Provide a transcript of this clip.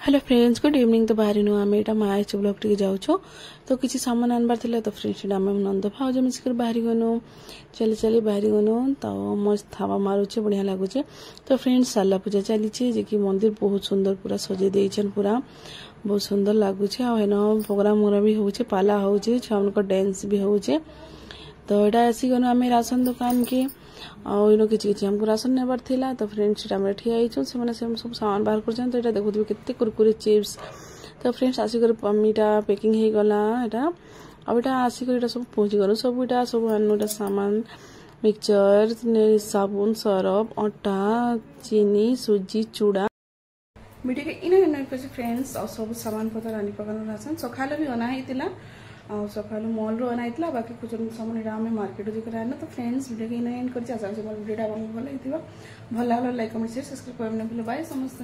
Hello friends good evening. तो बाहरी नु आम यहाँ माइच ब्लॉक टे जाऊँ तो किसी सामान आनबार था तो फ्रेंड्स आम नंद भाज मिसिक बाहरी गनु चली चली बाहरी गनु तो मस्त हवा मारुचे बढ़िया लगुचे। तो फ्रेंड्स साला पूजा चली जे कि मंदिर बहुत सुंदर पूरा सजे देछन पूरा बहुत सुंदर लगुचे। आन प्रोग्राम वोग्राम भी होचे पाला होचे छुआ को डांस भी होचे। तो यहाँ आसी गनु आम राशन दुकान के आनो कि हमको राशन नेबार थिला। तो फ्रेंड्स ठिया होइछु से सब सामान बाहर कर तो यहाँ देखुथिबे केते कुरकुरे चिप्स। तो फ्रेंड्स आसिक मीटा पैकिंग हो गला यहाँ अब यहाँ आसिक सब पहुँची गलु सब यहाँ सब आनु सामान मिक्सचर साबुन सरफ अटा चीनी सुजी चूड़ा मीठे के इन फ्रेंड्स और सब सामान पतर आनी पकान राशन सका भी अना होता सका मॉल रू अना बाकी कुछ सामान आम मार्केट जाकर आना। तो फ्रेंड्स वीडियो के एंड कर वीडियो आपको भल लगे भल लगे लाइक कमेंट शेयर सब्सक्राइब करने भूल बाय समस्त।